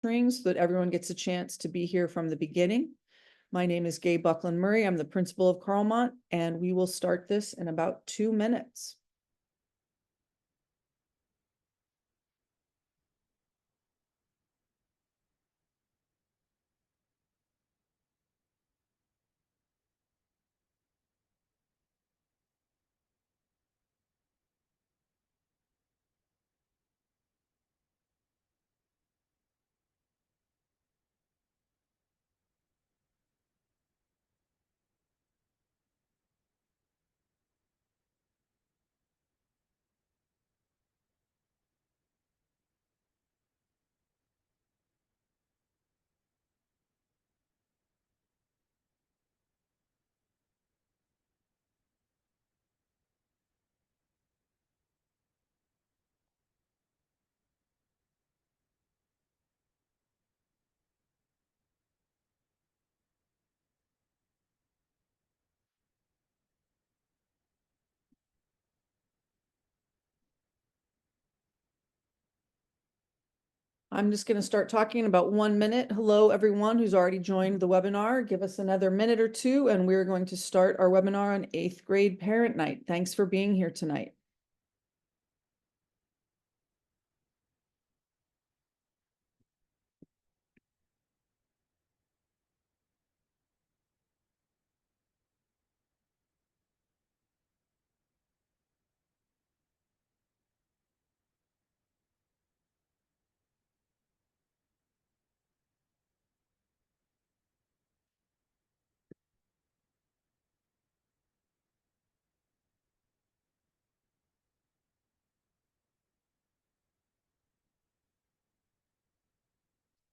so that everyone gets a chance to be here from the beginning. My name is Gay Buckland Murray. I'm the principal of Carlmont, and we will start this in about 2 minutes. I'm just going to start talking in about 1 minute. Hello, everyone who's already joined the webinar. Give us another minute or two, and we're going to start our webinar on 8th grade parent night. Thanks for being here tonight.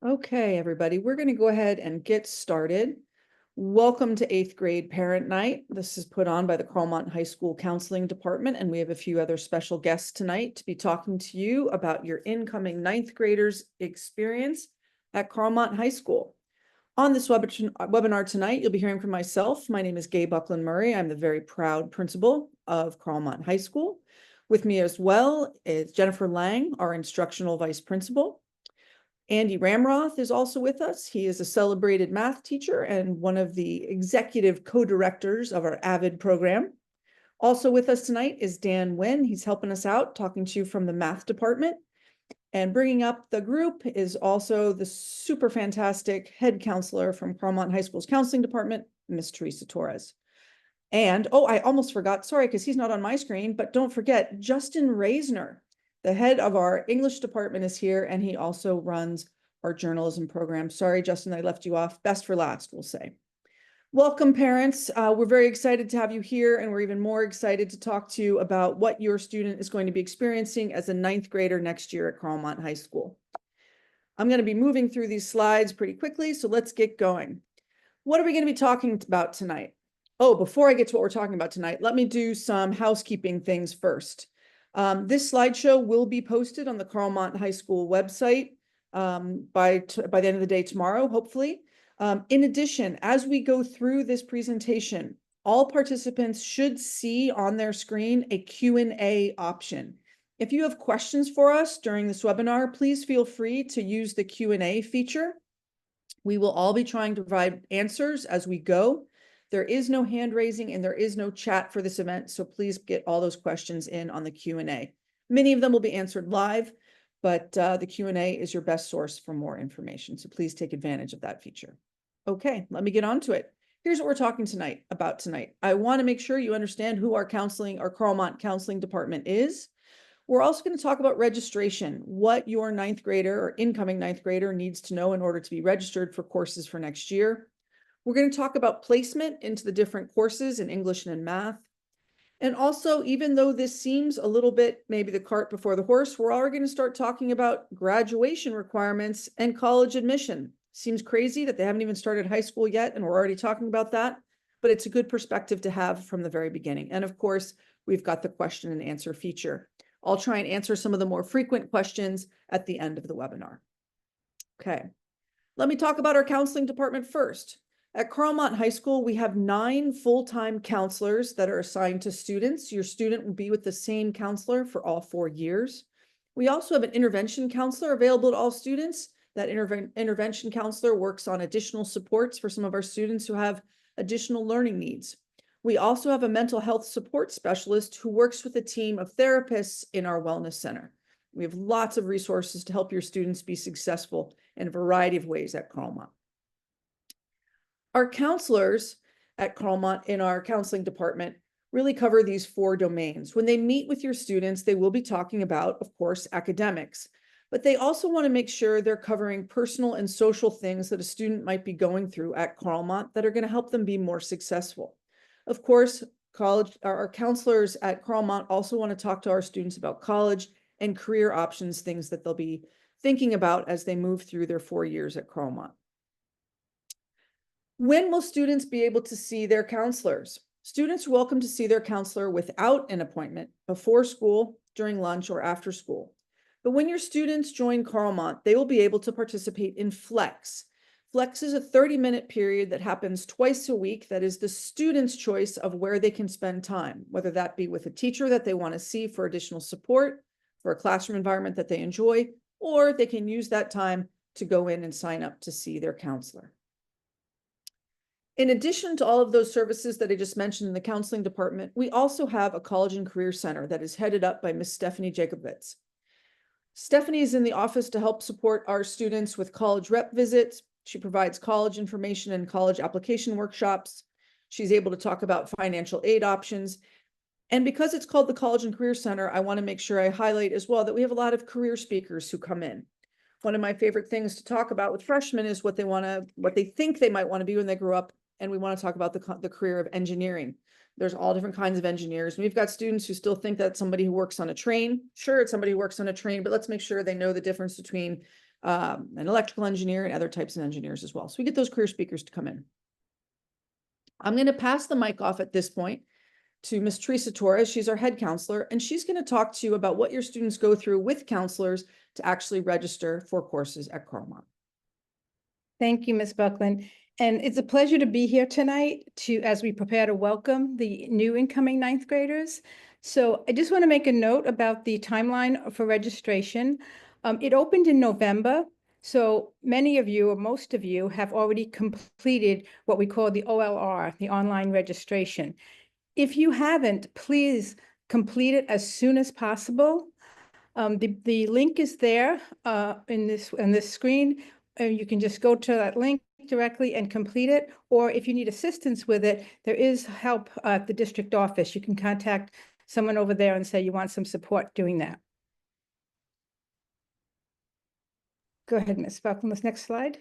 Okay, everybody, we're going to go ahead and get started. Welcome to 8th grade parent night. This is put on by the Carlmont High School Counseling Department, and we have a few other special guests tonight to be talking to you about your incoming 9th graders' experience at Carlmont High School. On this webinar tonight, you'll be hearing from myself. My name is Gay Buckland Murray. I'm the very proud principal of Carlmont High School. With me as well is Jennifer Lang, our instructional vice principal. Andy Ramroth is also with us. He is a celebrated math teacher and one of the executive co-directors of our AVID program. Also with us tonight is Dan Nguyen. He's helping us out, talking to you from the math department. And bringing up the group is also the super fantastic head counselor from Carlmont High School's counseling department, Miss Teresa Torres. And, oh, I almost forgot, sorry, because he's not on my screen, but don't forget, Justin Reisner, the head of our English department, is here, and he also runs our journalism program. Sorry, Justin, I left you off. Best for last, we'll say. Welcome, parents. We're very excited to have you here, and we're even more excited to talk to you about what your student is going to be experiencing as a 9th grader next year at Carlmont High School. I'm going to be moving through these slides pretty quickly, so let's get going. What are we going to be talking about tonight? Oh, before I get to what we're talking about tonight, let me do some housekeeping things first. This slideshow will be posted on the Carlmont High School website by the end of the day tomorrow, hopefully. In addition, as we go through this presentation, all participants should see on their screen a Q&A option. If you have questions for us during this webinar, please feel free to use the Q&A feature. We will all be trying to provide answers as we go. There is no hand raising and there is no chat for this event, so please get all those questions in on the Q&A. Many of them will be answered live, but the Q&A is your best source for more information, so please take advantage of that feature. Okay, let me get on to it. Here's what we're talking about tonight. I want to make sure you understand who our Carlmont Counseling Department is. We're also going to talk about registration, what your 9th grader or incoming 9th grader needs to know in order to be registered for courses for next year. We're going to talk about placement into the different courses in English and in math. And also, even though this seems a little bit maybe the cart before the horse, we're already going to start talking about graduation requirements and college admission. Seems crazy that they haven't even started high school yet, and we're already talking about that, but it's a good perspective to have from the very beginning. And of course, we've got the question and answer feature. I'll try and answer some of the more frequent questions at the end of the webinar. Okay, let me talk about our counseling department first. At Carlmont High School, we have 9 full-time counselors that are assigned to students. Your student will be with the same counselor for all 4 years. We also have an intervention counselor available to all students. That intervention counselor works on additional supports for some of our students who have additional learning needs. We also have a mental health support specialist who works with a team of therapists in our wellness center. We have lots of resources to help your students be successful in a variety of ways at Carlmont. Our counselors at Carlmont in our counseling department really cover these 4 domains. When they meet with your students, they will be talking about, of course, academics, but they also want to make sure they're covering personal and social things that a student might be going through at Carlmont that are going to help them be more successful. Of course, our counselors at Carlmont also want to talk to our students about college and career options, things that they'll be thinking about as they move through their 4 years at Carlmont. When will students be able to see their counselors? Students are welcome to see their counselor without an appointment, before school, during lunch, or after school. But when your students join Carlmont, they will be able to participate in Flex. Flex is a 30-minute period that happens twice a week that is the student's choice of where they can spend time, whether that be with a teacher that they want to see for additional support, for a classroom environment that they enjoy, or they can use that time to go in and sign up to see their counselor. In addition to all of those services that I just mentioned in the counseling department, we also have a college and career center that is headed up by Ms. Stephanie Jacobitz. Stephanie is in the office to help support our students with college rep visits. She provides college information and college application workshops. She's able to talk about financial aid options. And because it's called the College and Career Center, I want to make sure I highlight as well that we have a lot of career speakers who come in. One of my favorite things to talk about with freshmen is what they think they might want to be when they grow up. And we want to talk about the career of engineering. There's all different kinds of engineers. And we've got students who still think that somebody who works on a train. Sure, it's somebody who works on a train, but let's make sure they know the difference between an electrical engineer and other types of engineers as well. So we get those career speakers to come in. I'm going to pass the mic off at this point to Ms. Teresa Torres. She's our head counselor, and she's going to talk to you about what your students go through with counselors to actually register for courses at Carlmont. Thank you, Ms. Buckland. And it's a pleasure to be here tonight as we prepare to welcome the new incoming 9th graders. So I just want to make a note about the timeline for registration. It opened in November. So many of you, or most of you, have already completed what we call the OLR, the online registration. If you haven't, please complete it as soon as possible. The link is there in this screen. You can just go to that link directly and complete it. Or if you need assistance with it, there is help at the district office. You can contact someone over there and say you want some support doing that. Go ahead, Ms. Buckland, this next slide.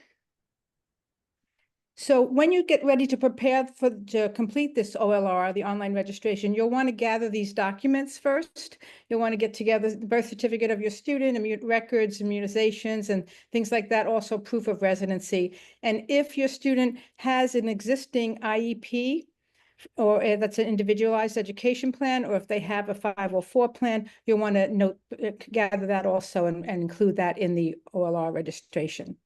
So when you get ready to prepare to complete this OLR, the online registration, you'll want to gather these documents first. You'll want to get together the birth certificate of your student, records, immunizations, and things like that, also proof of residency. And if your student has an existing IEP, or that's an individualized education plan, or if they have a 504 plan, you'll want to gather that also and include that in the OLR registration.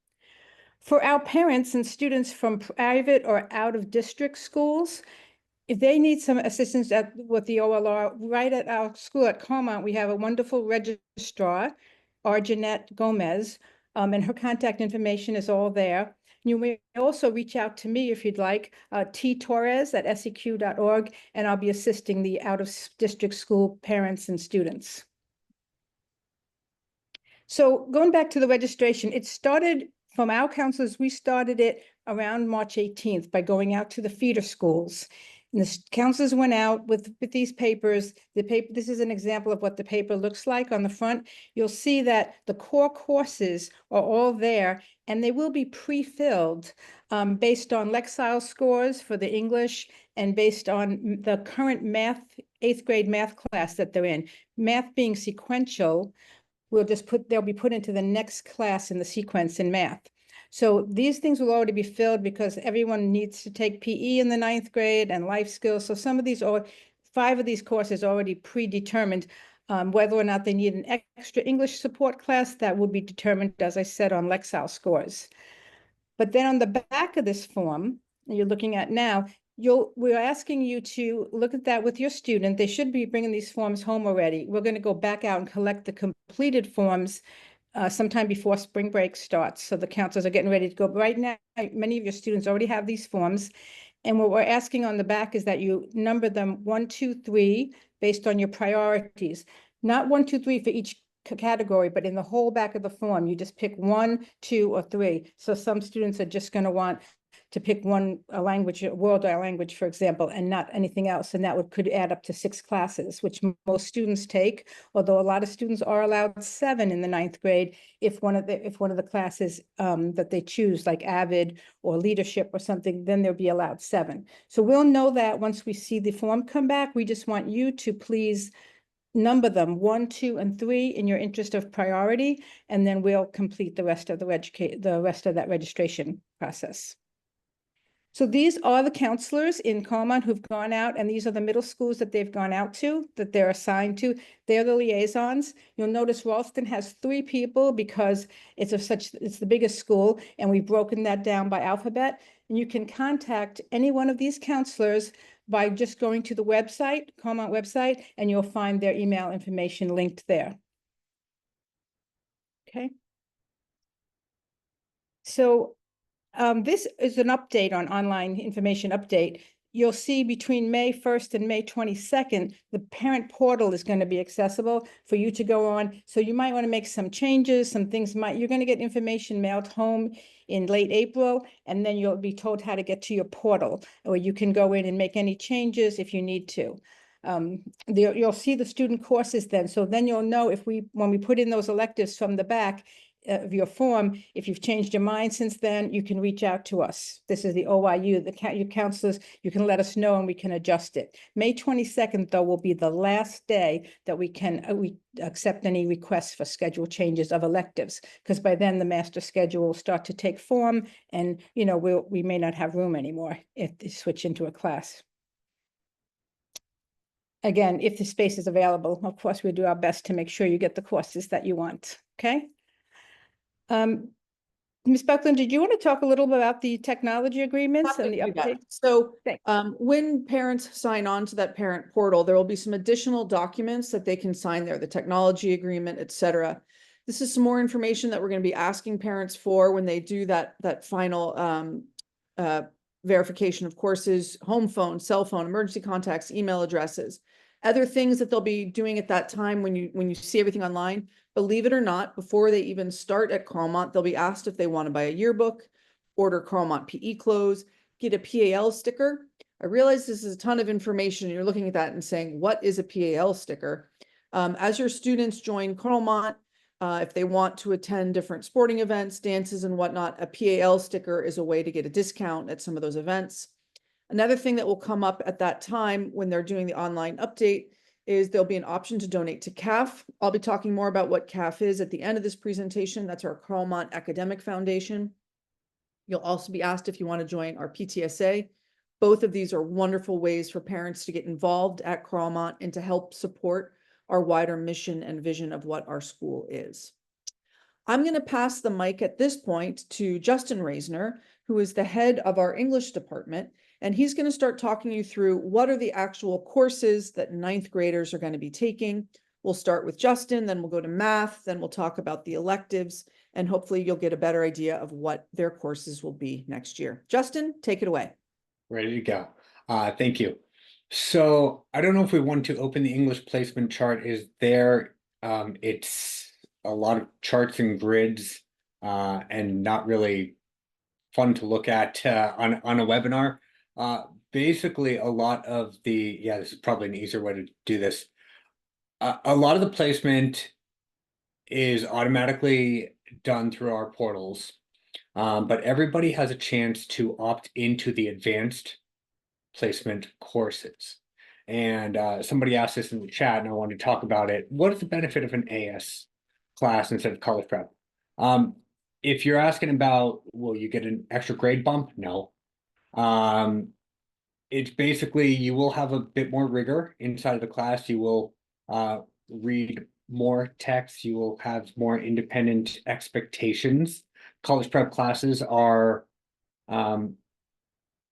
For our parents and students from private or out-of-district schools, if they need some assistance with the OLR, right at our school at Carlmont, we have a wonderful registrar, Jeanette Gomez, and her contact information is all there. You may also reach out to me if you'd like, ttorres@seq.org, and I'll be assisting the out-of-district school parents and students. So going back to the registration, it started from our counselors. We started it around March 18th by going out to the feeder schools. And the counselors went out with these papers. This is an example of what the paper looks like on the front. You'll see that the core courses are all there, and they will be pre-filled based on Lexile scores for the English and based on the current math, 8th grade math class that they're in. Math being sequential, they'll be put into the next class in the sequence in math. So these things will already be filled because everyone needs to take PE in the 9th grade and life skills. So some of these, 5 of these courses already predetermined. Whether or not they need an extra English support class, that will be determined, as I said, on Lexile scores. But then on the back of this form that you're looking at now, we're asking you to look at that with your student. They should be bringing these forms home already. We're going to go back out and collect the completed forms sometime before spring break starts. So the counselors are getting ready to go. But right now, many of your students already have these forms. And what we're asking on the back is that you number them 1, 2, 3 based on your priorities. Not 1, 2, 3 for each category, but in the whole back of the form, you just pick 1, 2, or 3. So some students are just going to want to pick one language, a world language, for example, and not anything else. And that could add up to 6 classes, which most students take, although a lot of students are allowed 7 in the 9th grade if one of the classes that they choose, like AVID or leadership or something, then they'll be allowed 7. So we'll know that once we see the form come back. We just want you to please number them 1, 2, and 3 in your interest of priority, and then we'll complete the rest of that registration process. So these are the counselors in Carmont who've gone out, and these are the middle schools that they've gone out to, that they're assigned to. They're the liaisons. You'll notice Ralston has 3 people because it's the biggest school, and we've broken that down by alphabet. And you can contact any one of these counselors by just going to the website, Carmont website, and you'll find their email information linked there. Okay. So this is an update on online information update. You'll see between May 1st and May 22nd, the parent portal is going to be accessible for you to go on. So you might want to make some changes, you're going to get information mailed home in late April, and then you'll be told how to get to your portal, or you can go in and make any changes if you need to. You'll see the student courses then. So then you'll know when we put in those electives from the back of your form, if you've changed your mind since then, you can reach out to us. This is the OIU, your counselors, you can let us know and we can adjust it. May 22nd, though, will be the last day that we can accept any requests for schedule changes of electives, because by then the master schedule will start to take form, and we may not have room anymore if they switch into a class. Again, if the space is available, of course, we'll do our best to make sure you get the courses that you want, okay? Ms. Buckland, did you want to talk a little bit about the technology agreements and the update? So Thanks. when parents sign on to that parent portal, there will be some additional documents that they can sign there, the technology agreement, et cetera. This is some more information that we're going to be asking parents for when they do that final verification of courses: home phone, cell phone, emergency contacts, email addresses, other things that they'll be doing at that time when you see everything online. Believe it or not, before they even start at Carmont, they'll be asked if they want to buy a yearbook, order Carmont PE clothes, get a PAL sticker. I realize this is a ton of information. You're looking at that and saying, what is a PAL sticker? As your students join Carmont, if they want to attend different sporting events, dances and whatnot, a PAL sticker is a way to get a discount at some of those events. Another thing that will come up at that time when they're doing the online update is there'll be an option to donate to CAF. I'll be talking more about what CAF is at the end of this presentation. That's our Carmont Academic Foundation. You'll also be asked if you want to join our PTSA. Both of these are wonderful ways for parents to get involved at Carmont and to help support our wider mission and vision of what our school is. I'm going to pass the mic at this point to Justin Reisner, who is the head of our English department, and he's going to start talking you through what are the actual courses that 9th graders are going to be taking. We'll start with Justin, then we'll go to math, then we'll talk about the electives, and hopefully you'll get a better idea of what their courses will be next year. Justin, take it away. Ready to go. Thank you. So I don't know if we want to open the English placement chart. Is there? It's a lot of charts and grids and not really fun to look at on a webinar. Basically, a lot of this is probably an easier way to do this. A lot of the placement is automatically done through our portals, but everybody has a chance to opt into the advanced placement courses. And somebody asked this in the chat, and I wanted to talk about it. What is the benefit of an AS class instead of college prep? If you're asking about, will you get an extra grade bump? No. It's basically, you will have a bit more rigor inside of the class. You will read more text. You will have more independent expectations. College prep classes are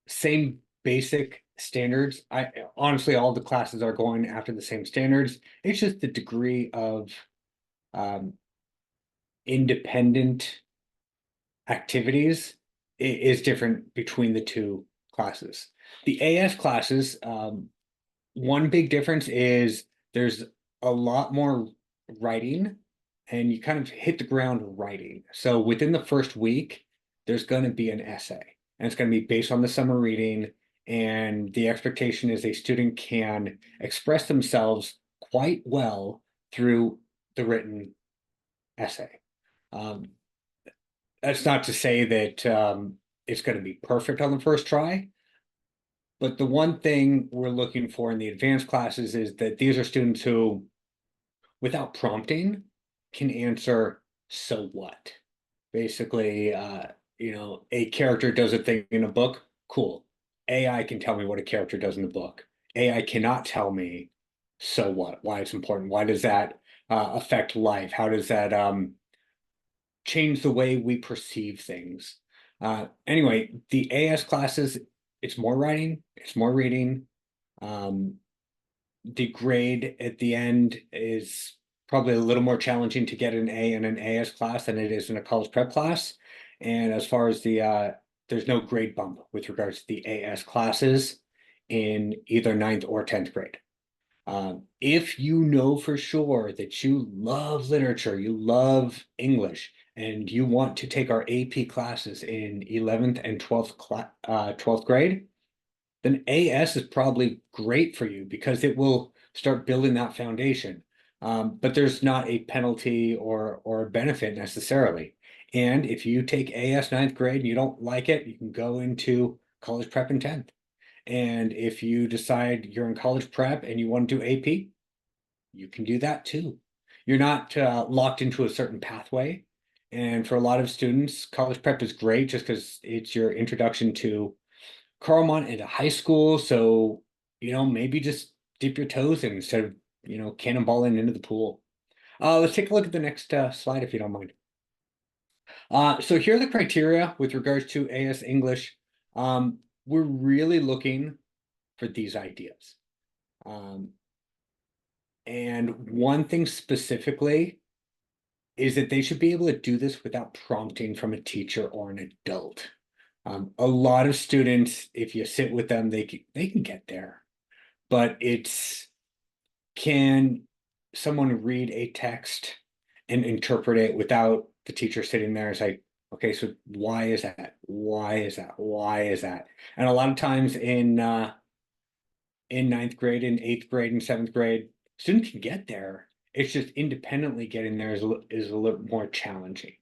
same basic standards. Honestly, all the classes are going after the same standards. It's just the degree of independent activities is different between the two classes. The AS classes, one big difference is there's a lot more writing and you kind of hit the ground writing. So within the first week, there's going to be an essay and it's going to be based on the summer reading. And the expectation is a student can express themselves quite well through the written essay. That's not to say that it's going to be perfect on the first try, but the one thing we're looking for in the advanced classes is that these are students who, without prompting, can answer "so what?" Basically, a character does a thing in a book, cool. AI can tell me what a character does in the book. AI cannot tell me so what, why it's important. Why does that affect life? How does that change the way we perceive things? Anyway, the AS classes, it's more writing, it's more reading. The grade at the end is probably a little more challenging to get an A in an AS class than it is in a college prep class. And as far as there's no grade bump with regards to the AS classes in either 9th or 10th grade. If you know for sure that you love literature, you love English, and you want to take our AP classes in 11th and 12th grade, then AS is probably great for you because it will start building that foundation. But there's not a penalty or a benefit necessarily. And if you take AS 9th grade and you don't like it, you can go into college prep in 10th. And if you decide you're in college prep and you want to do AP, you can do that too. You're not locked into a certain pathway. And for a lot of students, college prep is great just because it's your introduction to Carlmont into high school. So, maybe just dip your toes in instead of, cannonballing into the pool. Let's take a look at the next slide, if you don't mind. So here are the criteria with regards to AS English. We're really looking for these ideas. And one thing specifically is that they should be able to do this without prompting from a teacher or an adult. A lot of students, if you sit with them, they can get there, but can someone read a text and interpret it without the teacher sitting there and say, okay, so why is that? Why is that? Why is that? And a lot of times in 9th grade, in 8th grade, and 7th grade, students can get there. It's just independently getting there is a little more challenging.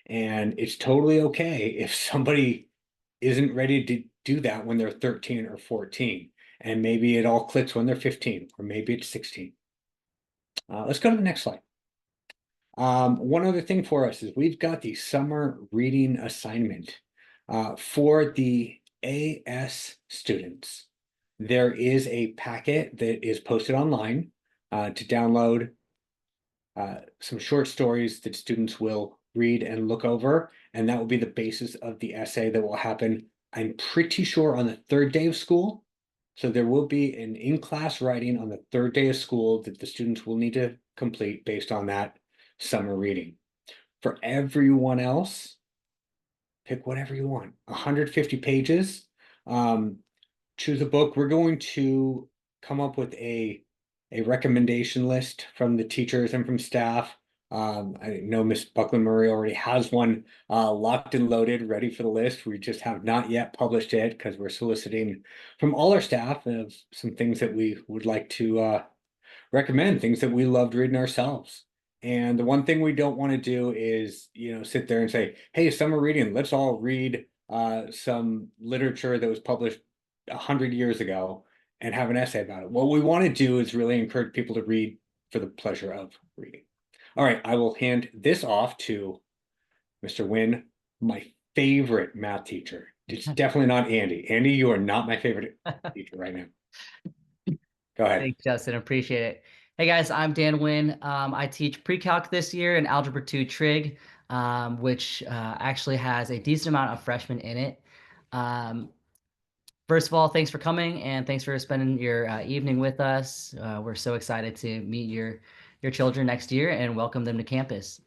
And it's totally okay if somebody isn't ready to do that when they're 13 or 14. And maybe it all clicks when they're 15, or maybe it's 16. Let's go to the next slide. One other thing for us is we've got the summer reading assignment for the AS students. There is a packet that is posted online to download some short stories that students will read and look over, and that will be the basis of the essay that will happen, I'm pretty sure, on the 3rd day of school. So there will be an in-class writing on the 3rd day of school that the students will need to complete based on that summer reading. For everyone else, pick whatever you want. 150 pages. Choose a book. We're going to come up with a recommendation list from the teachers and from staff. I know Miss Buckland Murray already has one locked and loaded, ready for the list. We just have not yet published it because we're soliciting from all our staff of some things that we would like to recommend, things that we loved reading ourselves. And the one thing we don't want to do is, sit there and say, hey, summer reading, let's all read some literature that was published 100 years ago and have an essay about it. What we want to do is really encourage people to read for the pleasure of reading. All right, I will hand this off to Mr. Wynn, my favorite math teacher. It's definitely not Andy. Andy, you are not my favorite teacher right now. Go ahead. Thanks, Justin. Appreciate it. Hey guys, I'm Dan Wynn. I teach pre-calc this year in Algebra 2 Trig, which actually has a decent amount of freshmen in it. First of all, thanks for coming and thanks for spending your evening with us. We're so excited to meet your children next year and welcome them to campus.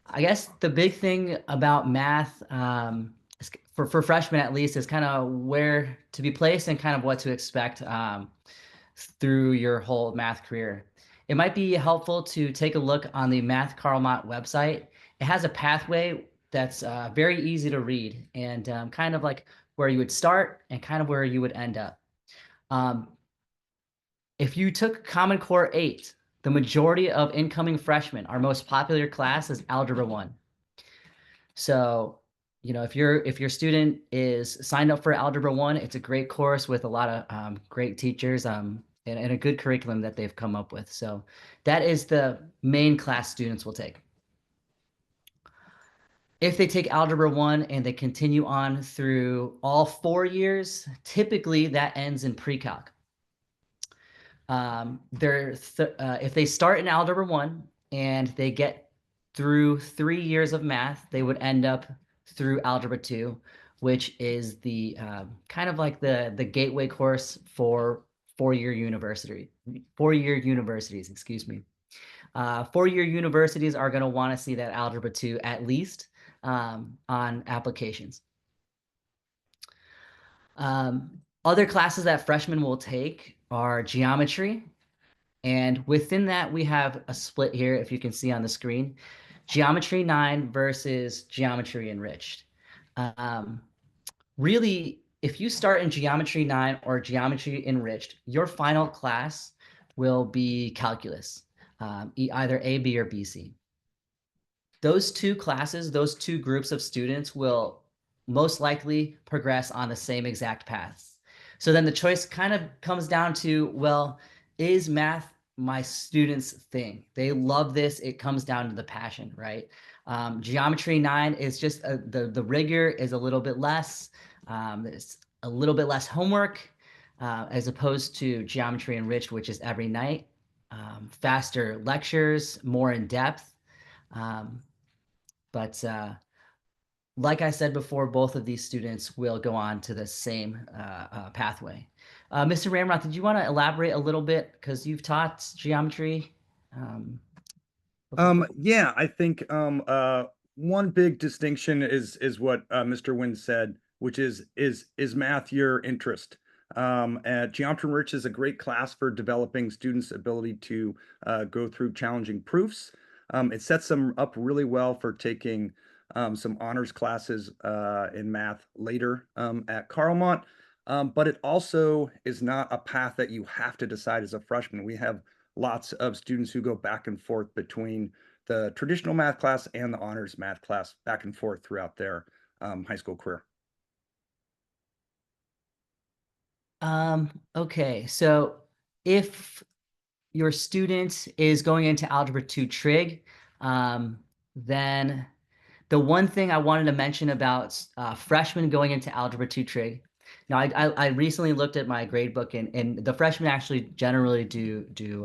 I guess the big thing about math, for freshmen at least, is kind of where to be placed and kind of what to expect through your whole math career. It might be helpful to take a look on the Math Carlmont website. It has a pathway that's very easy to read and kind of like where you would start and kind of where you would end up. Um, if you took Common Core 8, the majority of incoming freshmen, our most popular class is Algebra 1. So, you know, if your student is signed up for Algebra 1, it's a great course with a lot of great teachers and a good curriculum that they've come up with. So that is the main class students will take. If they take Algebra 1 and they continue on through all 4 years, typically that ends in pre-calc. If they start in Algebra 1 and they get through 3 years of math, they would end up through Algebra 2, which is the kind of like the gateway course for 4-year universities, excuse me. 4-year universities are going to want to see that Algebra 2 at least on applications. Other classes that freshmen will take are geometry. And within that, we have a split here, if you can see on the screen, Geometry 9 versus Geometry Enriched. Really, if you start in Geometry 9 or Geometry Enriched, your final class will be calculus, either A, B, or BC. Those two classes, those two groups of students will most likely progress on the same exact paths. So then the choice kind of comes down to, well, is math my students' thing? They love this. It comes down to the passion, right? Geometry 9 is just the rigor is a little bit less. There's a little bit less homework as opposed to Geometry Enriched, which is every night. Faster lectures, more in depth. But like I said before, both of these students will go on to the same pathway. Mr. Ramroth, did you want to elaborate a little bit? Because you've taught geometry. Before. Yeah, I think one big distinction is what Mr. Wynn said, which is math your interest? Geometry Enriched is a great class for developing students' ability to go through challenging proofs. It sets them up really well for taking some honors classes in math later at Carlmont. But it also is not a path that you have to decide as a freshman. We have lots of students who go back and forth between the traditional math class and the honors math class, back and forth throughout their high school career. Okay, so if your student is going into Algebra 2 Trig, then the one thing I wanted to mention about freshmen going into Algebra 2 Trig. Now, I recently looked at my grade book, and the freshmen actually generally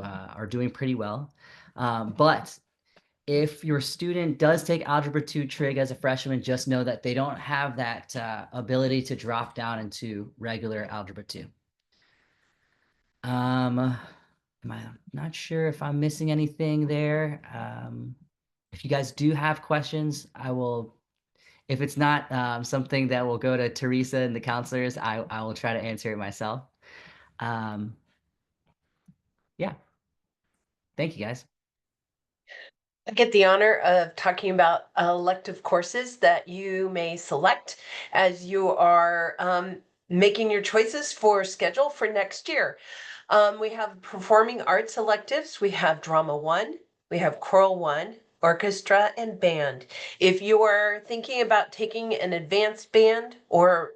are doing pretty well. But if your student does take Algebra 2 Trig as a freshman, just know that they don't have that ability to drop down into regular Algebra 2. I'm not sure if I'm missing anything there. If you guys do have questions, I will. If it's not something that will go to Teresa and the counselors, I will try to answer it myself. Yeah. Thank you, guys. I get the honor of talking about elective courses that you may select as you are making your choices for schedule for next year. We have performing arts electives. We have drama 1, we have choral 1, orchestra, and band. If you are thinking about taking an advanced band or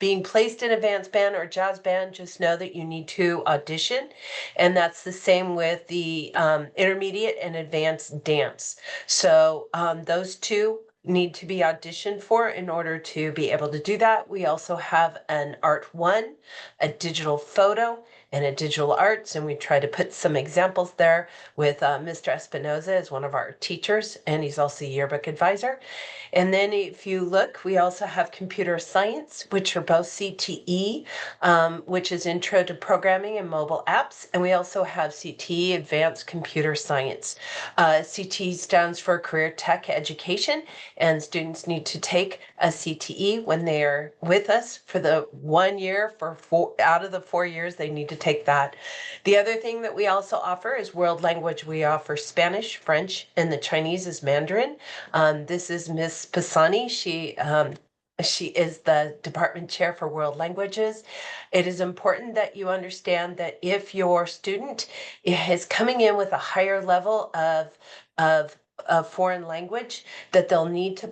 being placed in advanced band or jazz band, just know that you need to audition. And that's the same with the intermediate and advanced dance. So those two need to be auditioned for in order to be able to do that. We also have an Art 1, a digital photo, and a digital arts. And we try to put some examples there with Mr. Espinoza as one of our teachers, and he's also a yearbook advisor. And then if you look, we also have computer science, which are both CTE, which is Intro to Programming and Mobile Apps. And we also have CTE, Advanced Computer Science. CTE stands for Career Tech Education, and students need to take a CTE when they are with us for the 1 year. Out of the 4 years, they need to take that. The other thing that we also offer is world language. We offer Spanish, French, and the Chinese is Mandarin. This is Miss Pisani. She is the department chair for world languages. It is important that you understand that if your student is coming in with a higher level of foreign language, that they'll need to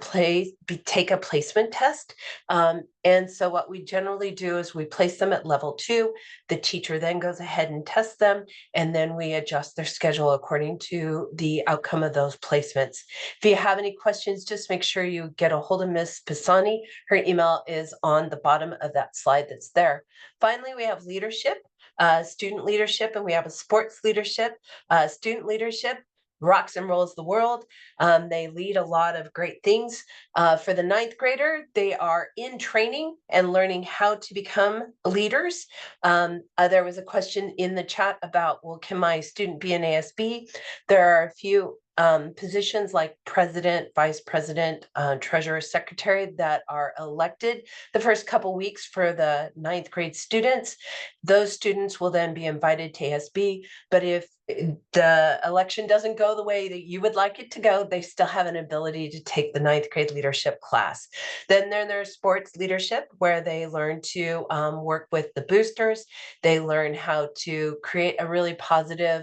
take a placement test. And so what we generally do is we place them at level 2. The teacher then goes ahead and tests them, and then we adjust their schedule according to the outcome of those placements. If you have any questions, just make sure you get a hold of Ms. Pisani. Her email is on the bottom of that slide that's there. Finally, we have leadership, student leadership, and we have a sports leadership. Student leadership rocks and rolls the world. They lead a lot of great things. For the 9th grader, they are in training and learning how to become leaders. There was a question in the chat about, well, can my student be an ASB? There are a few positions like president, vice president, treasurer, secretary that are elected the first couple weeks for the 9th grade students. Those students will then be invited to ASB, but if the election doesn't go the way that you would like it to go, they still have an ability to take the 9th grade leadership class. Then there's sports leadership, where they learn to work with the boosters. They learn how to create a really positive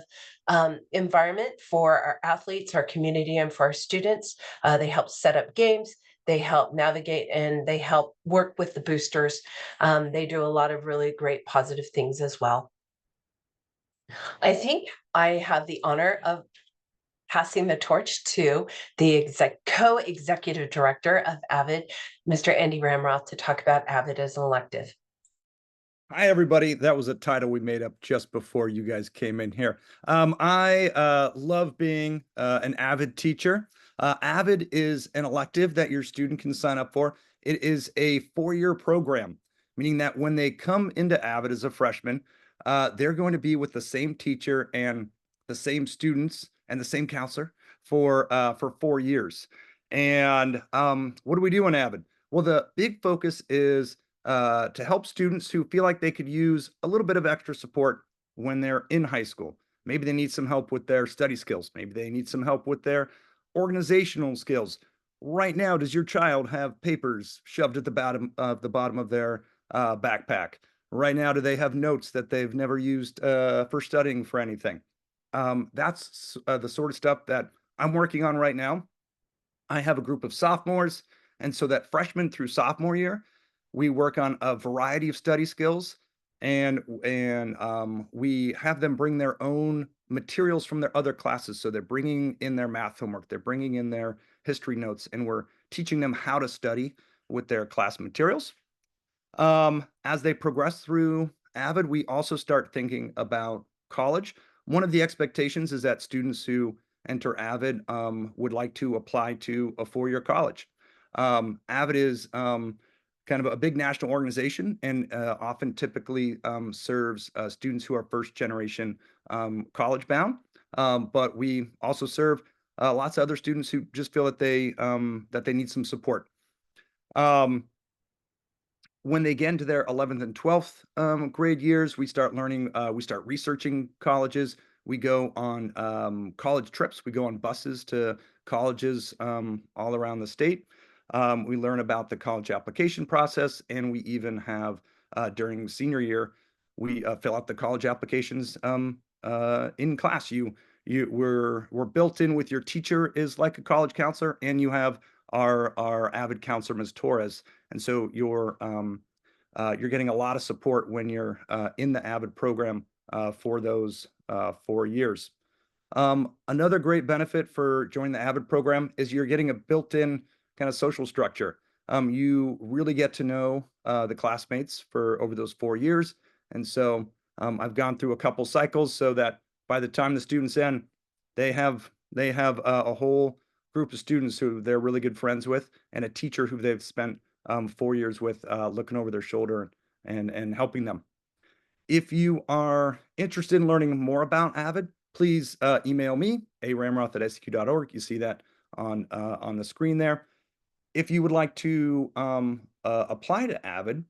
environment for our athletes, our community, and for our students. They help set up games. They help navigate, and they help work with the boosters. They do a lot of really great positive things as well. I think I have the honor of passing the torch to the co-executive director of AVID, Mr. Andy Ramroth, to talk about AVID as an elective. Hi, everybody. That was a title we made up just before you guys came in here. I love being an AVID teacher. AVID is an elective that your student can sign up for. It is a 4-year program, meaning that when they come into AVID as a freshman, they're going to be with the same teacher and the same students and the same counselor for 4 years. And what do we do on AVID? Well, the big focus is to help students who feel like they could use a little bit of extra support when they're in high school. Maybe they need some help with their study skills. Maybe they need some help with their organizational skills. Right now, does your child have papers shoved at the bottom of their backpack? Right now, do they have notes that they've never used for studying for anything? That's the sort of stuff that I'm working on right now. I have a group of sophomores, and so that freshman through sophomore year, we work on a variety of study skills, and we have them bring their own materials from their other classes. So they're bringing in their math homework, they're bringing in their history notes, and we're teaching them how to study with their class materials. As they progress through AVID, we also start thinking about college. One of the expectations is that students who enter AVID would like to apply to a 4-year college. AVID is kind of a big national organization, and often typically serves students who are first generation college bound. But we also serve lots of other students who just feel that they need some support. When they get into their 11th and 12th grade years, we start researching colleges. We go on college trips. We go on buses to colleges all around the state. We learn about the college application process, and we even have during senior year, we fill out the college applications in class. We're built in with your teacher is like a college counselor, and you have our AVID counselor, Ms. Torres, and so you're getting a lot of support when you're in the AVID program for those 4 years. Another great benefit for joining the AVID program is you're getting a built-in kind of social structure. You really get to know the classmates for over those 4 years. And so I've gone through a couple cycles so that by the time the students end, they have a whole group of students who they're really good friends with, and a teacher who they've spent 4 years with, looking over their shoulder and helping them. If you are interested in learning more about Avid, please email me, aramroth@seq.org. You see that on the screen there. If you would like to apply to Avid,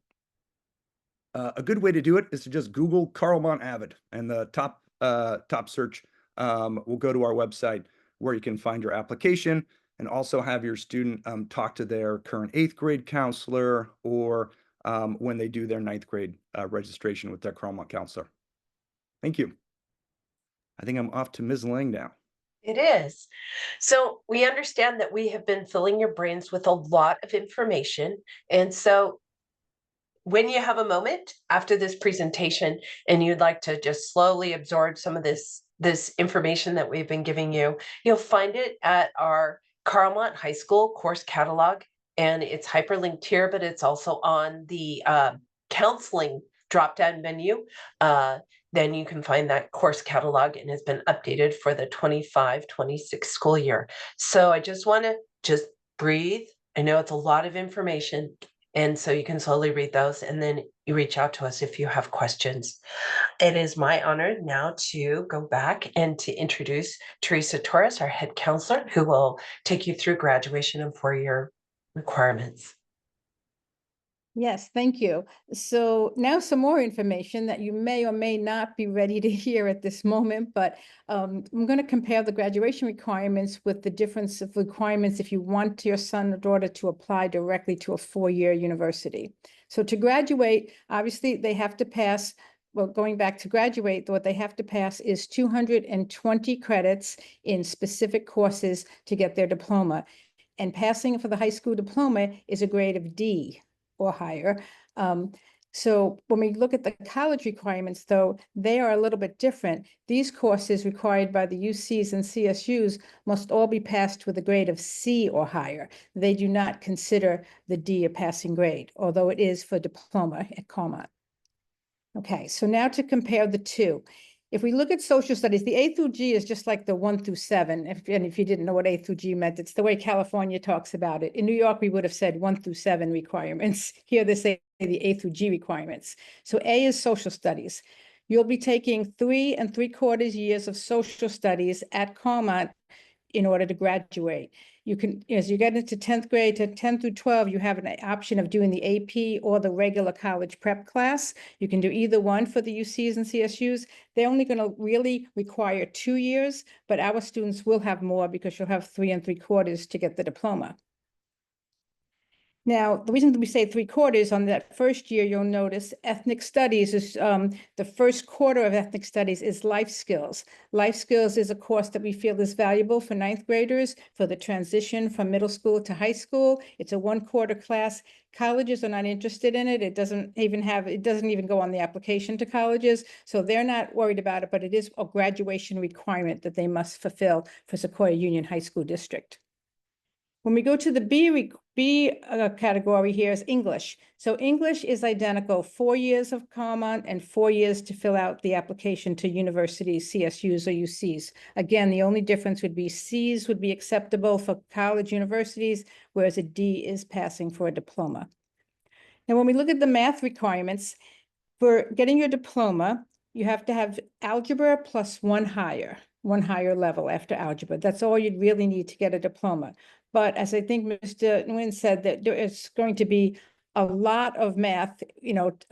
a good way to do it is to just Google Carlmont Avid, and the top search will go to our website where you can find your application and also have your student talk to their current 8th grade counselor, or when they do their 9th grade registration with their Carlmont counselor. Thank you. I think I'm off to Ms. Lang now. It is. So we understand that we have been filling your brains with a lot of information. And so when you have a moment after this presentation and you'd like to just slowly absorb some of this information that we've been giving you, you'll find it at our Carlmont High School course catalog, and it's hyperlinked here, but it's also on the counseling drop-down menu. Then you can find that course catalog, and it's been updated for the 25-26 school year. So I just want to just breathe. I know it's a lot of information, and so you can slowly read those, and then you reach out to us if you have questions. It is my honor now to go back and to introduce Teresa Torres, our head counselor, who will take you through graduation and 4-year requirements. Yes, thank you. So now some more information that you may or may not be ready to hear at this moment, but I'm going to compare the graduation requirements with the difference of requirements if you want your son or daughter to apply directly to a 4-year university. So to graduate, obviously they have to pass, well, going back to graduate, what they have to pass is 220 credits in specific courses to get their diploma. And passing for the high school diploma is a grade of D or higher. So when we look at the college requirements, though, they are a little bit different. These courses required by the UCs and CSUs must all be passed with a grade of C or higher. They do not consider the D a passing grade, although it is for diploma at Carlmont. Okay, so now to compare the two. If we look at social studies, the A through G is just like the 1 through 7. And if you didn't know what A through G meant, it's the way California talks about it. In New York, we would have said 1 through 7 requirements. Here they say the A through G requirements. So A is social studies. You'll be taking 3 3/4 years of social studies at Carlmont in order to graduate. You can, as you get into 10th grade to 10 through 12, you have an option of doing the AP or the regular college prep class. You can do either one for the UCs and CSUs. They're only going to really require 2 years, but our students will have more because you'll have 3 3/4 to get the diploma. Now, the reason that we say 3/4 on that first year, you'll notice ethnic studies is the first quarter of ethnic studies is life skills. Life skills is a course that we feel is valuable for 9th graders for the transition from middle school to high school. It's a 1/4 class. Colleges are not interested in it. It doesn't even go on the application to colleges. So they're not worried about it, but it is a graduation requirement that they must fulfill for Sequoia Union High School District. When we go to the B category here is English. So English is identical, 4 years of Carlmont and 4 years to fill out the application to universities, CSUs or UCs. Again, the only difference would be Cs would be acceptable for college universities, whereas a D is passing for a diploma. Now, when we look at the math requirements, for getting your diploma, you have to have algebra plus one higher level after algebra. That's all you'd really need to get a diploma. But as I think Mr. Nguyen said, that there is going to be a lot of math,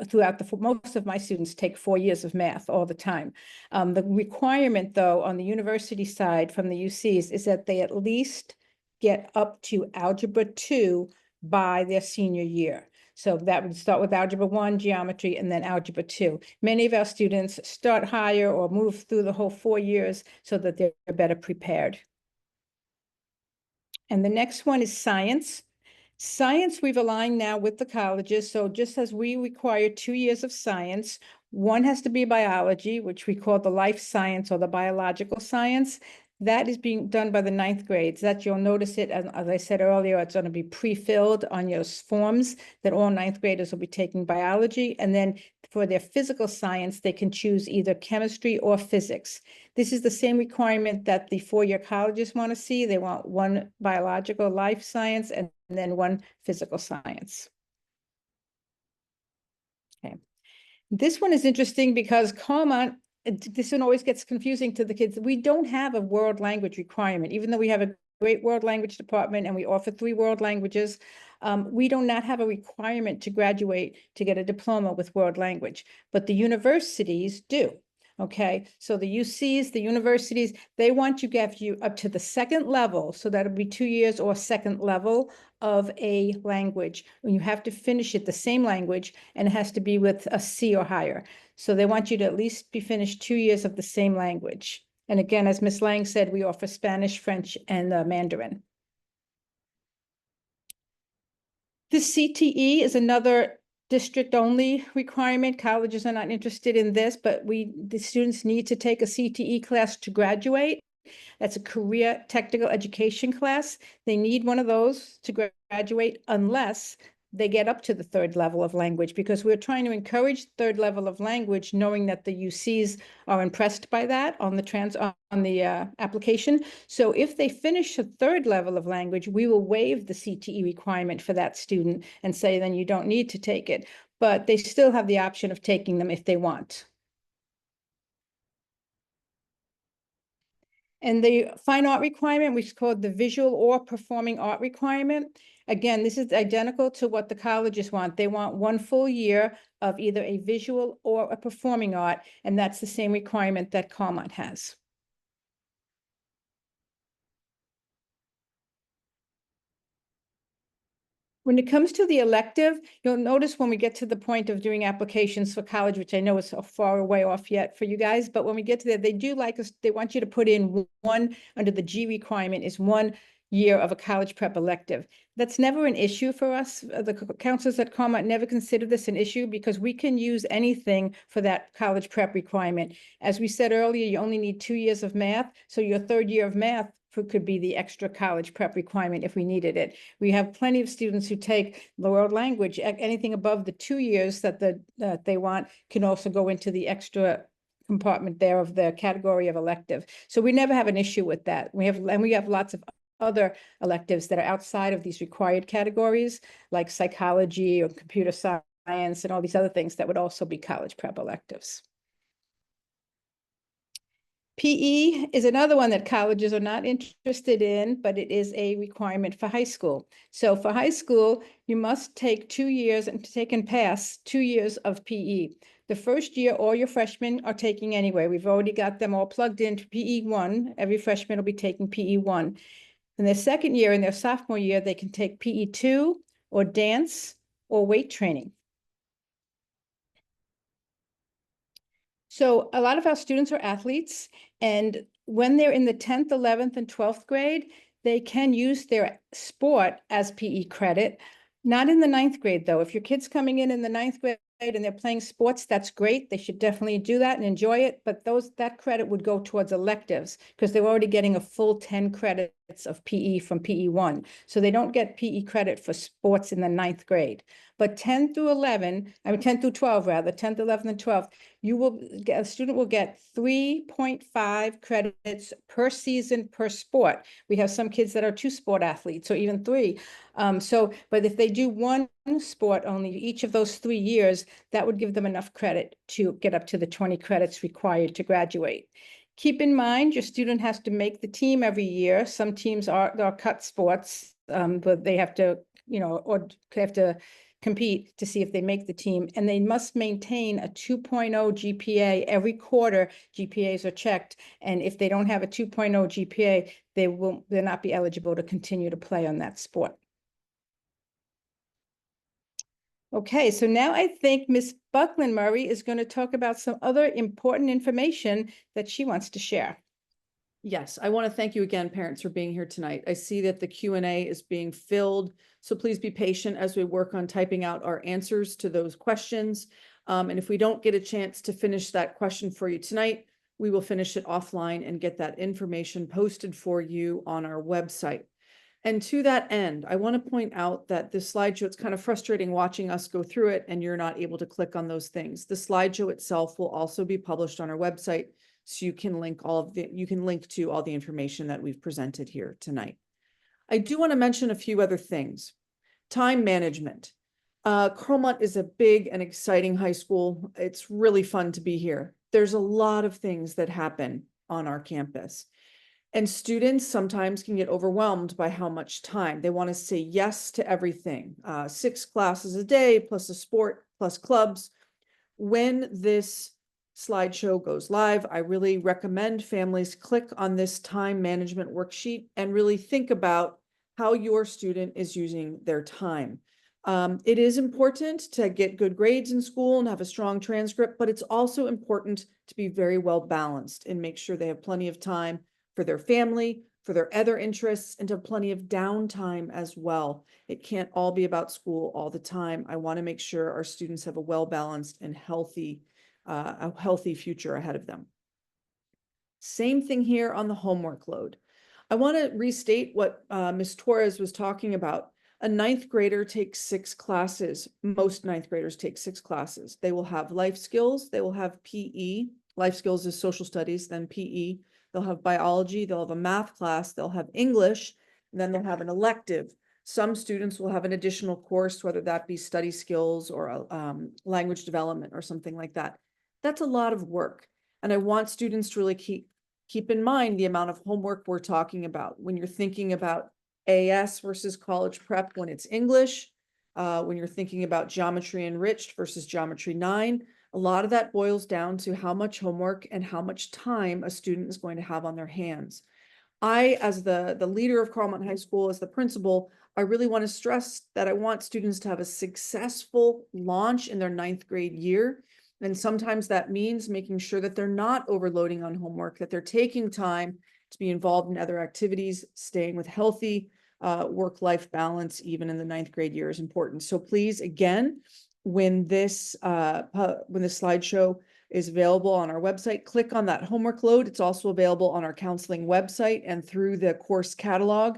throughout most of my students take 4 years of math all the time. The requirement, though, on the university side from the UCs is that they at least get up to Algebra 2 by their senior year. So that would start with Algebra 1, Geometry, and then Algebra 2. Many of our students start higher or move through the whole 4 years so that they're better prepared. And the next one is science. Science, we've aligned now with the colleges. So just as we require 2 years of science, one has to be biology, which we call the life science or the biological science. That is being done by the 9th grades. That you'll notice it, as I said earlier, it's going to be pre-filled on your forms that all 9th graders will be taking biology. And then for their physical science, they can choose either chemistry or physics. This is the same requirement that the four-year colleges want to see. They want one biological life science and then one physical science. Okay. This one is interesting because Carmont, this one always gets confusing to the kids. We don't have a world language requirement, even though we have a great world language department and we offer 3 world languages. We do not have a requirement to graduate to get a diploma with world language, but the universities do. Okay, so the UCs, the universities, they want to get you up to the 2nd level. So that'll be 2 years or 2nd level of a language. And you have to finish it the same language, and it has to be with a C or higher. So they want you to at least be finished 2 years of the same language. And again, as Ms. Lang said, we offer Spanish, French, and Mandarin. The CTE is another district-only requirement. Colleges are not interested in this, but the students need to take a CTE class to graduate. That's a career technical education class. They need one of those to graduate unless they get up to the 3rd level of language, because we're trying to encourage 3rd level of language, knowing that the UCs are impressed by that on the application. So if they finish a 3rd level of language, we will waive the CTE requirement for that student and say, then you don't need to take it, but they still have the option of taking them if they want. And the fine art requirement, which is called the visual or performing art requirement. Again, this is identical to what the colleges want. They want 1 full year of either a visual or a performing art, and that's the same requirement that Carmont has. When it comes to the elective, you'll notice when we get to the point of doing applications for college, which I know is far away off yet for you guys, but when we get to that, they do like us, they want you to put in one, under the G requirement is 1 year of a college prep elective. That's never an issue for us. The counselors at Carmont never consider this an issue because we can use anything for that college prep requirement. As we said earlier, you only need 2 years of math, so your 3rd year of math could be the extra college prep requirement if we needed it. We have plenty of students who take the world language. Anything above the 2 years that they want can also go into the extra compartment there of the category of elective. So we never have an issue with that. We have lots of other electives that are outside of these required categories, like psychology or computer science and all these other things that would also be college prep electives. PE is another one that colleges are not interested in, but it is a requirement for high school. So for high school, you must take 2 years and pass 2 years of PE. The first year, all your freshmen are taking anyway. We've already got them all plugged into PE 1. Every freshman will be taking PE 1. In their 2nd year, in their sophomore year, they can take PE 2 or dance or weight training. So a lot of our students are athletes, and when they're in the 10th, 11th, and 12th grade, they can use their sport as PE credit. Not in the 9th grade, though. If your kid's coming in the 9th grade and they're playing sports, that's great. They should definitely do that and enjoy it. But that credit would go towards electives because they're already getting a full 10 credits of PE from PE 1. So they don't get PE credit for sports in the 9th grade. But 10 through 12 rather, 10th, 11th, and 12th, a student will get 3.5 credits per season per sport. We have some kids that are 2 sport athletes, or even 3. But if they do 1 sport only each of those 3 years, that would give them enough credit to get up to the 20 credits required to graduate. Keep in mind, your student has to make the team every year. Some teams are cut sports, but they have to, or they have to compete to see if they make the team, and they must maintain a 2.0 GPA every quarter. GPAs are checked, and if they don't have a 2.0 GPA, they'll not be eligible to continue to play on that sport. Okay, so now I think Ms. Buckland Murray is going to talk about some other important information that she wants to share. Yes, I want to thank you again, parents, for being here tonight. I see that the Q&A is being filled, so please be patient as we work on typing out our answers to those questions. And if we don't get a chance to finish that question for you tonight, we will finish it offline and get that information posted for you on our website. And to that end, I want to point out that this slideshow, it's kind of frustrating watching us go through it and you're not able to click on those things. The slideshow itself will also be published on our website, so you can link to all the information that we've presented here tonight. I do want to mention a few other things. Time management. Carmont is a big and exciting high school. It's really fun to be here. There's a lot of things that happen on our campus. And students sometimes can get overwhelmed by how much time. They want to say yes to everything. 6 classes a day, plus a sport, plus clubs. When this slideshow goes live, I really recommend families click on this time management worksheet and really think about how your student is using their time. It is important to get good grades in school and have a strong transcript, but it's also important to be very well balanced and make sure they have plenty of time for their family, for their other interests, and to have plenty of downtime as well. It can't all be about school all the time. I want to make sure our students have a well-balanced and healthy future ahead of them. Same thing here on the homework load. I want to restate what Ms. Torres was talking about. A 9th grader takes 6 classes. Most 9th graders take 6 classes. They will have life skills. They will have PE. Life skills is social studies, then PE. They'll have biology. They'll have a math class. They'll have English. And then they'll have an elective. Some students will have an additional course, whether that be study skills or language development or something like that. That's a lot of work. And I want students to really keep in mind the amount of homework we're talking about when you're thinking about AS versus college prep when it's English, when you're thinking about geometry enriched versus geometry 9, a lot of that boils down to how much homework and how much time a student is going to have on their hands. I, as the leader of Carmont High School, as the principal, I really want to stress that I want students to have a successful launch in their 9th grade year. And sometimes that means making sure that they're not overloading on homework, that they're taking time to be involved in other activities, staying with healthy work-life balance, even in the 9th grade year, is important. So please, again, when this slideshow is available on our website, click on that homework load. It's also available on our counseling website and through the course catalog.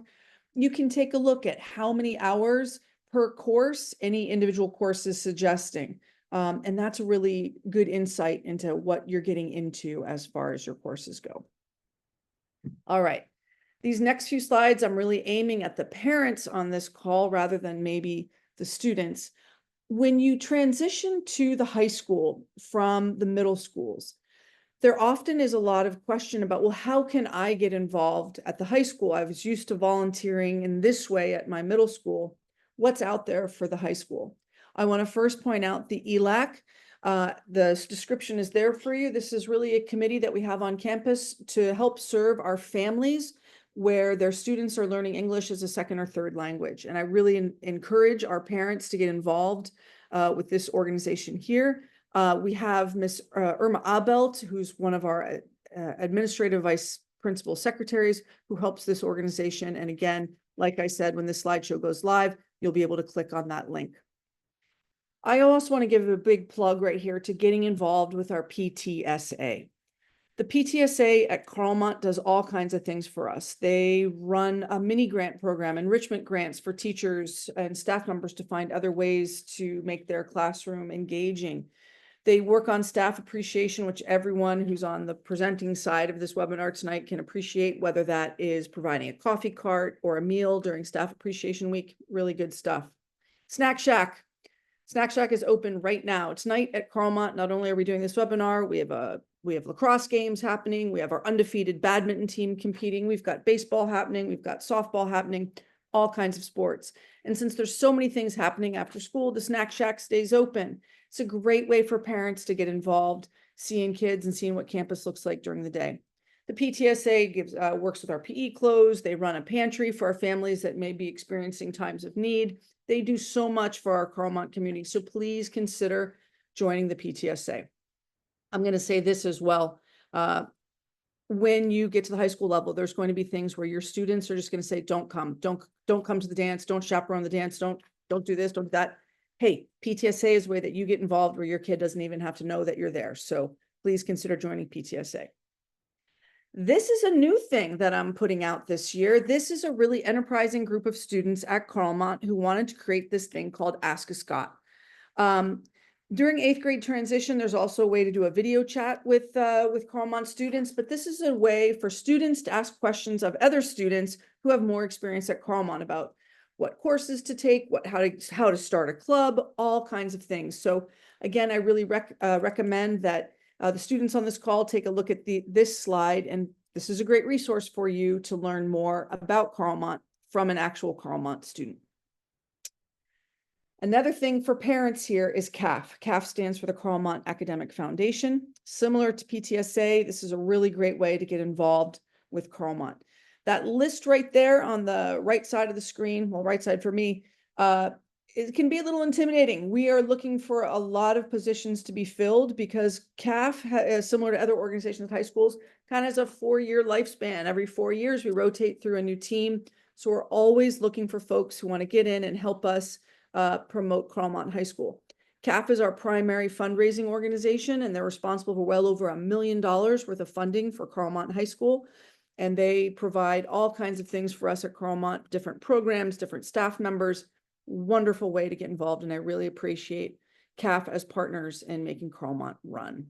You can take a look at how many hours per course any individual course is suggesting. And that's a really good insight into what you're getting into as far as your courses go. All right. These next few slides, I'm really aiming at the parents on this call rather than maybe the students. When you transition to the high school from the middle schools, there often is a lot of question about, well, how can I get involved at the high school? I was used to volunteering in this way at my middle school. What's out there for the high school? I want to first point out the ELAC. The description is there for you. This is really a committee that we have on campus to help serve our families where their students are learning English as a 2nd or 3rd language. And I really encourage our parents to get involved with this organization here. We have Ms. Irma Abelt, who's one of our administrative vice principal secretaries who helps this organization. And again, like I said, when this slideshow goes live, you'll be able to click on that link. I also want to give a big plug right here to getting involved with our PTSA. The PTSA at Carmont does all kinds of things for us. They run a mini grant program, enrichment grants for teachers and staff members to find other ways to make their classroom engaging. They work on staff appreciation, which everyone who's on the presenting side of this webinar tonight can appreciate, whether that is providing a coffee cart or a meal during Staff Appreciation Week. Really good stuff. Snack Shack. Snack Shack is open right now. Tonight at Carmont, not only are we doing this webinar, we have lacrosse games happening. We have our undefeated badminton team competing. We've got baseball happening. We've got softball happening, all kinds of sports. And since there's so many things happening after school, the Snack Shack stays open. It's a great way for parents to get involved, seeing kids and seeing what campus looks like during the day. The PTSA works with our PE clothes. They run a pantry for our families that may be experiencing times of need. They do so much for our Carmont community. So please consider joining the PTSA. I'm going to say this as well. When you get to the high school level, there's going to be things where your students are just going to say, don't come to the dance, don't chaperone the dance, don't do this, don't do that. Hey, PTSA is a way that you get involved where your kid doesn't even have to know that you're there. So please consider joining PTSA. This is a new thing that I'm putting out this year. This is a really enterprising group of students at Carlmont who wanted to create this thing called Ask a Scott. During 8th grade transition, there's also a way to do a video chat with Carlmont students, but this is a way for students to ask questions of other students who have more experience at Carlmont about what courses to take, how to start a club, all kinds of things. So again, I really recommend that the students on this call take a look at this slide, and this is a great resource for you to learn more about Carlmont from an actual Carlmont student. Another thing for parents here is CAF. CAF stands for the Carlmont Academic Foundation. Similar to PTSA, this is a really great way to get involved with Carlmont. That list right there on the right side of the screen, well, right side for me, it can be a little intimidating. We are looking for a lot of positions to be filled because CAF, similar to other organizations at high schools, kind of has a 4-year lifespan. Every 4 years, we rotate through a new team. So we're always looking for folks who want to get in and help us promote Carlmont High School. CAF is our primary fundraising organization, and they're responsible for well over $1 million worth of funding for Carlmont High School. And they provide all kinds of things for us at Carlmont, different programs, different staff members. Wonderful way to get involved, and I really appreciate CAF as partners in making Carlmont run.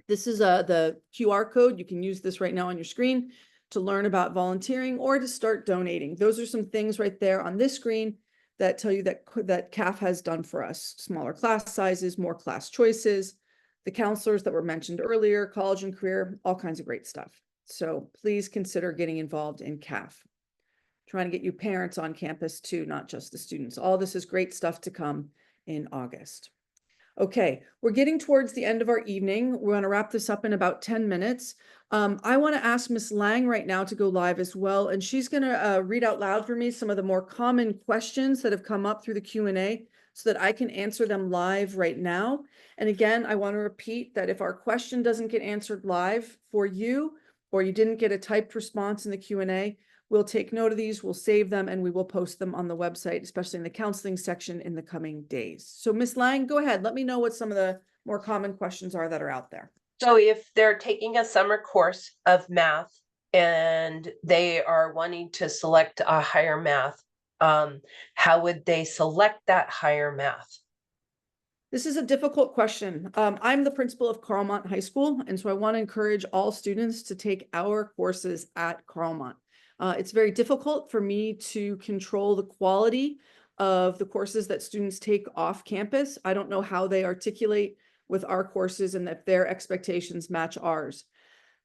This is the QR code. You can use this right now on your screen to learn about volunteering or to start donating. Those are some things right there on this screen that tell you that CAF has done for us. Smaller class sizes, more class choices, the counselors that were mentioned earlier, college and career, all kinds of great stuff. So please consider getting involved in CAF. Trying to get you parents on campus too, not just the students. All this is great stuff to come in August. Okay, we're getting towards the end of our evening. We're going to wrap this up in about 10 minutes. I want to ask Ms. Lang right now to go live as well, and she's going to read out loud for me some of the more common questions that have come up through the Q&A so that I can answer them live right now. And again, I want to repeat that if our question doesn't get answered live for you, or you didn't get a typed response in the Q&A, we'll take note of these, we'll save them, and we will post them on the website, especially in the counseling section in the coming days. So Ms. Lang, go ahead. Let me know what some of the more common questions are that are out there. So if they're taking a summer course of math and they are wanting to select a higher math, how would they select that higher math? This is a difficult question. I'm the principal of Carlmont High School, and so I want to encourage all students to take our courses at Carlmont. It's very difficult for me to control the quality of the courses that students take off campus. I don't know how they articulate with our courses and that their expectations match ours.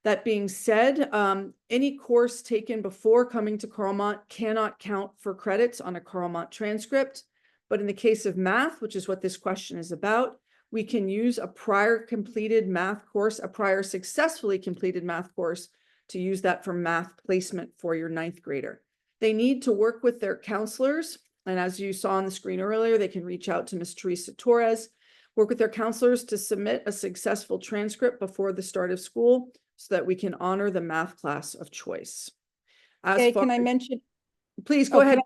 That being said, any course taken before coming to Carlmont cannot count for credits on a Carlmont transcript. But in the case of math, which is what this question is about, we can use a prior completed math course, a prior successfully completed math course, to use that for math placement for your 9th grader. They need to work with their counselors. And as you saw on the screen earlier, they can reach out to Ms. Teresa Torres, work with their counselors to submit a successful transcript before the start of school so that we can honor the math class of choice. Okay, can I mention? Please go ahead.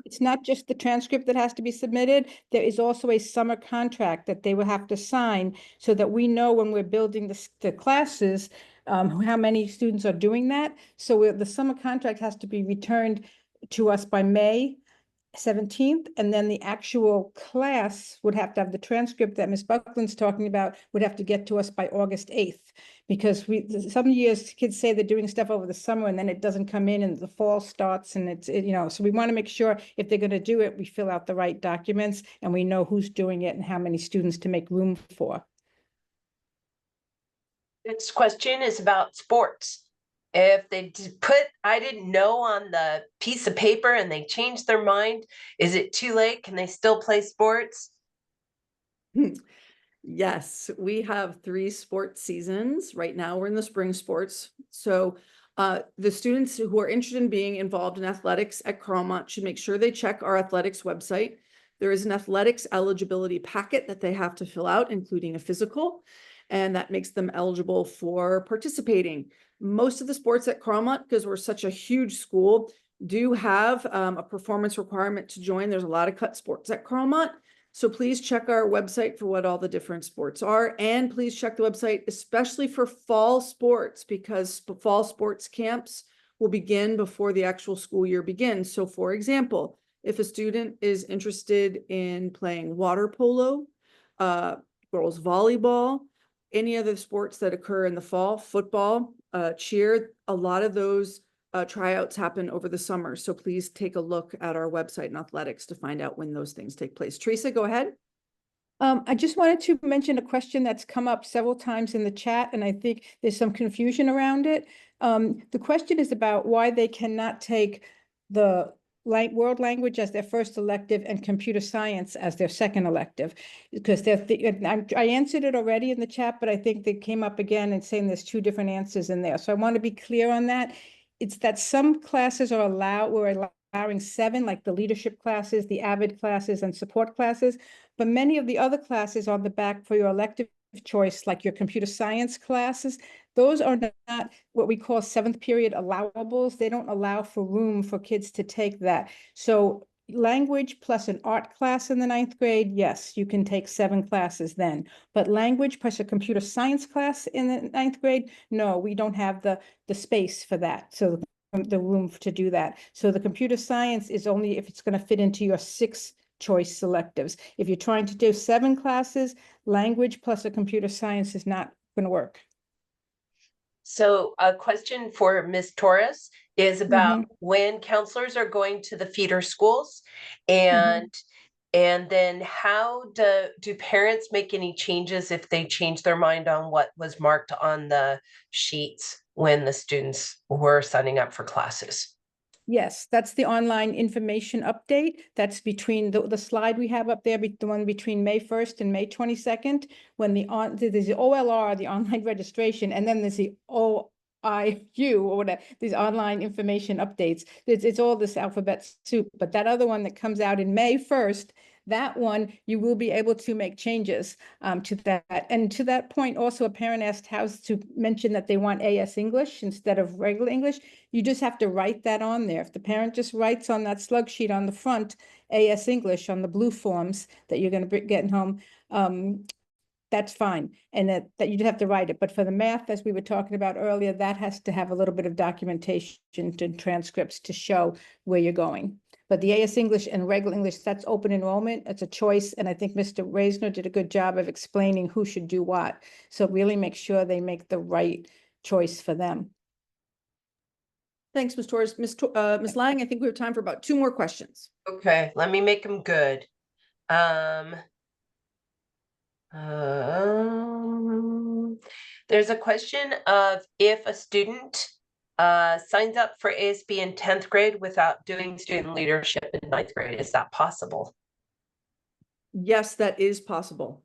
It's not just the transcript that has to be submitted. There is also a summer contract that they will have to sign so that we know when we're building the classes, how many students are doing that. So the summer contract has to be returned to us by May 17th, and then the actual class would have to have the transcript that Ms. Buckland's talking about would have to get to us by August 8th. Because some years kids say they're doing stuff over the summer and then it doesn't come in and the fall starts and so we want to make sure if they're going to do it, we fill out the right documents and we know who's doing it and how many students to make room for. Next question is about sports. If they put "I didn't know" on the piece of paper and they change their mind, is it too late? Can they still play sports? Yes, we have 3 sports seasons. Right now, we're in the spring sports. So the students who are interested in being involved in athletics at Carlmont should make sure they check our athletics website. There is an athletics eligibility packet that they have to fill out, including a physical, and that makes them eligible for participating. Most of the sports at Carlmont, because we're such a huge school, do have a performance requirement to join. There's a lot of cut sports at Carlmont. So please check our website for what all the different sports are, and please check the website especially for fall sports, because fall sports camps will begin before the actual school year begins. So for example, if a student is interested in playing water polo, girls volleyball, any other sports that occur in the fall, football, cheer, a lot of those tryouts happen over the summer. So please take a look at our website in athletics to find out when those things take place. Teresa, go ahead. I just wanted to mention a question that's come up several times in the chat, and I think there's some confusion around it. The question is about why they cannot take the world language as their first elective and computer science as their second elective, because I answered it already in the chat, but I think they came up again and saying there's two different answers in there. So I want to be clear on that. It's that some classes are we're allowing 7, like the leadership classes, the AVID classes, and support classes. But many of the other classes on the back for your elective choice, like your computer science classes, those are not what we call 7th period allowables. They don't allow for room for kids to take that. So language plus an art class in the 9th grade, yes, you can take 7 classes then. But language plus a computer science class in the 9th grade, no, we don't have the space for that. So the room to do that. So the computer science is only if it's going to fit into your 6 choice selectives. If you're trying to do 7 classes, language plus a computer science is not going to work. So a question for Ms. Torres is about when counselors are going to the feeder schools, and then how do parents make any changes if they change their mind on what was marked on the sheets when the students were signing up for classes? Yes, that's the online information update. That's between the slide we have up there, the one between May 1st and May 22nd, when there's the OLR, the online registration, and then there's the OIU, or whatever, these online information updates. It's all this alphabet soup, but that other one that comes out in May 1st, that one, you will be able to make changes to that. And to that point, also, a parent asked how to mention that they want AS English instead of regular English. You just have to write that on there. If the parent just writes on that slug sheet on the front, AS English on the blue forms that you're going to be getting home, that's fine. And that you just have to write it. But for the math, as we were talking about earlier, that has to have a little bit of documentation and transcripts to show where you're going. But the AS English and regular English, that's open enrollment. It's a choice. And I think Mr. Reisner did a good job of explaining who should do what. So really make sure they make the right choice for them. Thanks, Ms. Torres. Ms. Lang, I think we have time for about 2 more questions. Okay, let me make them good. There's a question of if a student signs up for ASB in 10th grade without doing student leadership in 9th grade, is that possible? Yes, that is possible.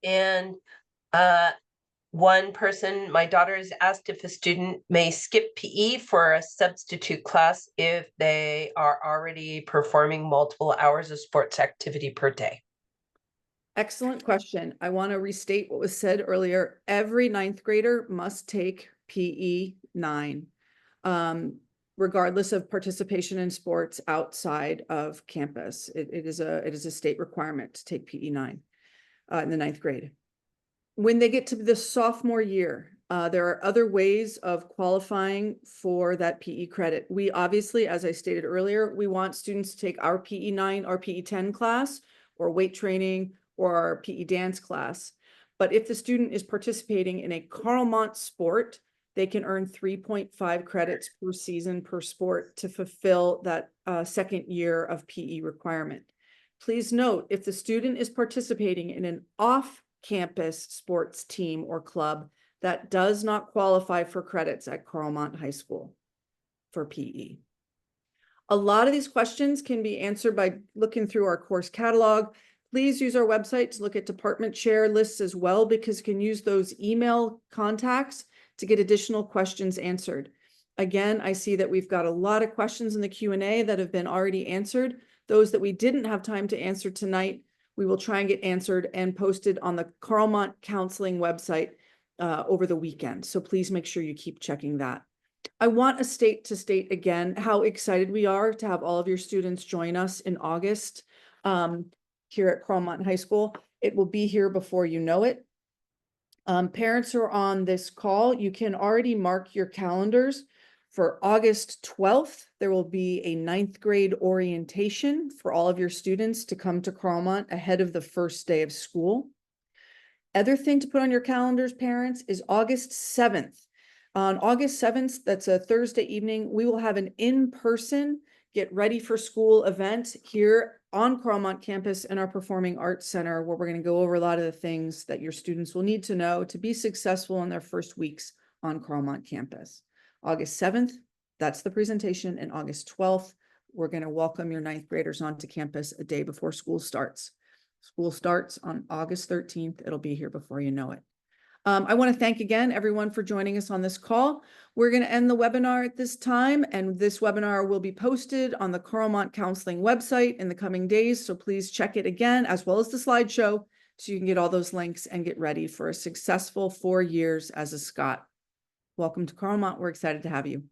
And one person, my daughter, has asked if a student may skip PE for a substitute class if they are already performing multiple hours of sports activity per day. Excellent question. I want to restate what was said earlier. Every 9th grader must take PE 9, regardless of participation in sports outside of campus. It is a state requirement to take PE 9 in the 9th grade. When they get to the sophomore year, there are other ways of qualifying for that PE credit. We obviously, as I stated earlier, we want students to take our PE 9 or PE 10 class, or weight training, or our PE dance class. But if the student is participating in a Carl-Mont sport, they can earn 3.5 credits per season per sport to fulfill that second year of PE requirement. Please note, if the student is participating in an off-campus sports team or club, that does not qualify for credits at Carl-Mont High School for PE. A lot of these questions can be answered by looking through our course catalog. Please use our website to look at department chair lists as well, because you can use those email contacts to get additional questions answered. Again, I see that we've got a lot of questions in the Q&A that have been already answered. Those that we didn't have time to answer tonight, we will try and get answered and posted on the Carl-Mont Counseling website over the weekend. So please make sure you keep checking that. I want to state again how excited we are to have all of your students join us in August here at Carl High School. It will be here before you know it. Parents who are on this call, you can already mark your calendars for August 12th. There will be a 9th grade orientation for all of your students to come to Carl ahead of the first day of school. Other thing to put on your calendars, parents, is August 7th. On August 7th, that's a Thursday evening, we will have an in-person get ready for school event here on Carl campus in our Performing Arts Center, where we're going to go over a lot of the things that your students will need to know to be successful in their first weeks on Carl campus. August 7th, that's the presentation, and August 12th, we're going to welcome your 9th graders onto campus a day before school starts. School starts on August 13th. It'll be here before you know it. I want to thank again everyone for joining us on this call. We're going to end the webinar at this time, and this webinar will be posted on the Carl Counseling website in the coming days. So please check it again, as well as the slideshow, so you can get all those links and get ready for a successful 4 years as a Scott. Welcome to Carl. We're excited to have you.